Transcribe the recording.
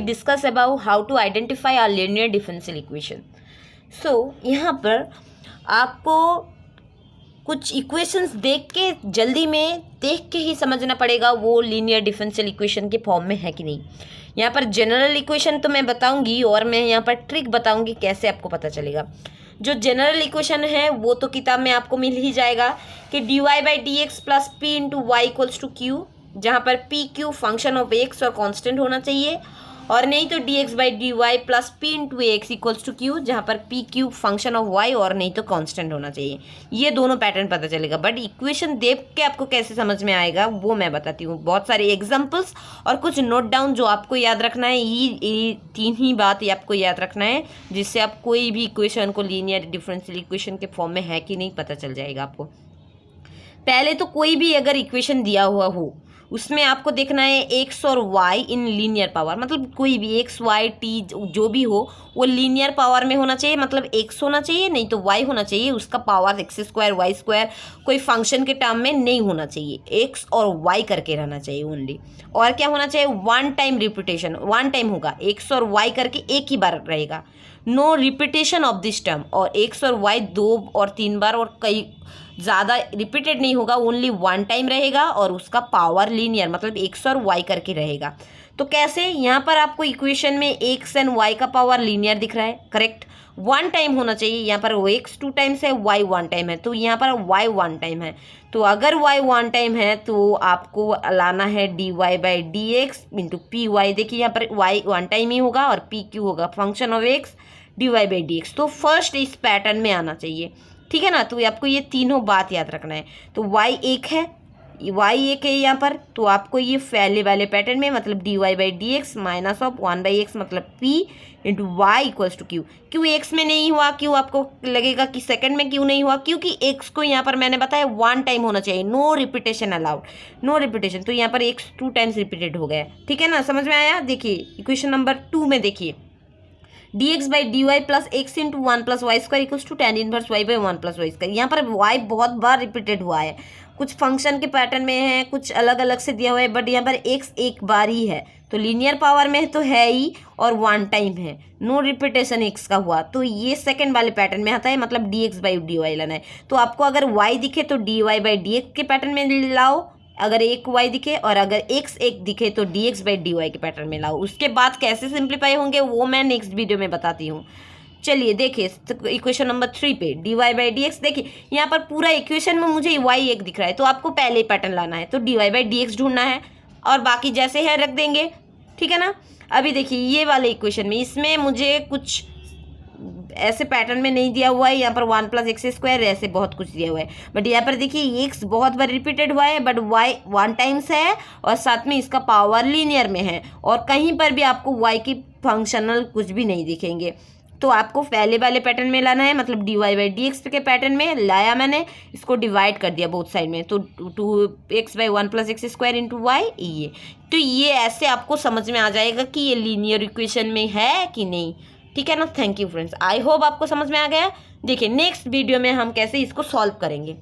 discuss about how to identify a linear differential equation. So यहाँ पर आपको कुछ इक्वेशंस देख के जल्दी में देख के ही समझना पड़ेगा वो लीनियर डिफरेंशियल इक्वेशन के फॉर्म में है कि नहीं। यहाँ पर जनरल इक्वेशन तो मैं बताऊंगी और मैं यहाँ पर ट्रिक बताऊंगी कैसे आपको पता चलेगा। जो जनरल इक्वेशन है वो तो किताब में आपको मिल ही जाएगा कि dy/dx plus p into y equals to q, जहाँ पर p q function of x और कांस्टेंट होना चाहिए, और नहीं तो dx/dy plus p into x equals to q, जहाँ पर p q function of y और नहीं तो कांस्टेंट होना चाहिए। ये दोनों पैटर्न पता चलेगा, बट इक्वेशन देख के आपको कैसे समझ में आएगा वो मैं बताती हूँ। बहुत सारे एग्जांपल्स और कुछ नोट डाउन जो आपको याद रखना है, ये तीन ही बात ये आपको याद रखना है, जिससे आप कोई भी इक्वेशन को लीनियर डिफरेंशियल इक्वेशन के फॉर्म में है कि नहीं पता चल जाएगा आपको। पहले तो कोई भी अगर इक्वेशन दिया हुआ हो उसमें आपको देखना है एक्स और वाई इन लीनियर पावर, मतलब कोई भी एक्स वाई टी जो भी हो वो लीनियर पावर में होना चाहिए, मतलब एक्स होना चाहिए नहीं तो वाई होना चाहिए, उसका power x square y square कोई फंक्शन के टर्म में नहीं होना चाहिए, एक्स और वाई करके रहना चाहिए ओनली। और क्या होना चाहिए, one time repetition, one time होगा, एक्स और वाई करके एक ही बार रहेगा, no repetition of this term, और एक्स और वाई 2 और 3 बार और कई ज़्यादा रिपीटेड नहीं होगा, ओनली वन टाइम रहेगा और उसका पावर लीनियर मतलब एक्स और वाई करके रहेगा। तो कैसे, यहाँ पर आपको इक्वेशन में एक्स एंड वाई का पावर लीनियर दिख रहा है, करेक्ट, वन टाइम होना चाहिए। यहाँ पर वो एक्स 2 टाइम्स है, वाई 1 टाइम है, तो यहाँ पर वाई 1 टाइम है। तो अगर वाई 1 टाइम है तो आपको लाना है dy/dx इंटू पी वाई। देखिए यहाँ पर वाई 1 टाइम ही होगा और पी क्यू होगा फंक्शन ऑफ एक्स dy/dx। तो फर्स्ट इस पैटर्न में आना चाहिए, ठीक है ना। तो आपको ये तीनों बात याद रखना है। तो y एक है, y एक है यहाँ पर, तो आपको ये पहले वाले पैटर्न में मतलब dy/dx माइनस ऑफ 1/x मतलब p into y equals to q. क्यों एक्स में नहीं हुआ, क्यों आपको लगेगा कि सेकंड में क्यों नहीं हुआ, क्योंकि एक्स को यहाँ पर मैंने बताया 1 टाइम होना चाहिए, no repetition allowed, no repetition. तो यहाँ पर एक्स 2 टाइम्स रिपीटेड हो गया, ठीक है ना, समझ में आया। देखिए इक्वेशन नंबर 2 में देखिए dx/dy plus x into 1 plus y square equals to tan inverse y/1 plus y square. यहाँ पर y बहुत बार रिपीटेड हुआ है, कुछ फंक्शन के पैटर्न में है, कुछ अलग अलग से दिया हुआ है, बट यहाँ पर x एक बार ही है, तो लीनियर पावर में तो है ही और 1 टाइम है, नो रिपीटेशन x का हुआ, तो ये सेकंड वाले पैटर्न में आता है, मतलब dx/dy लेना है। तो आपको अगर y दिखे तो dy/dx के पैटर्न में लाओ, अगर एक y दिखे, और अगर x एक दिखे तो dx/dy के पैटर्न में लाओ। उसके बाद कैसे सिंप्लीफाई होंगे वो मैं नेक्स्ट वीडियो में बताती हूँ। चलिए देखिए इक्वेशन नंबर 3 पे dy/dx। देखिए यहाँ पर पूरा इक्वेशन में मुझे y एक दिख रहा है, तो आपको पहले ही पैटर्न लाना है, तो dy/dx ढूंढना है और बाकी जैसे है रख देंगे, ठीक है ना। अभी देखिए ये वाले इक्वेशन में, इसमें मुझे कुछ ऐसे पैटर्न में नहीं दिया हुआ है, यहाँ पर 1 प्लस एक्स स्क्वायर ऐसे बहुत कुछ दिया हुआ है, बट यहाँ पर देखिए एक्स बहुत बार रिपीटेड हुआ है, बट वाई 1 टाइम्स है और साथ में इसका पावर लीनियर में है, और कहीं पर भी आपको वाई की फंक्शनल कुछ भी नहीं दिखेंगे। तो आपको पहले वाले पैटर्न में लाना है, मतलब dy/dx के पैटर्न में लाया मैंने, इसको डिवाइड कर दिया बोथ साइड में, तो 2x/1 plus x square into y ये। तो ये ऐसे आपको समझ में आ जाएगा कि ये लीनियर इक्वेशन में है कि नहीं, ठीक है ना। Thank you friends, I hope आपको समझ में आ गया। देखिए नेक्स्ट वीडियो में हम कैसे इसको सॉल्व करेंगे।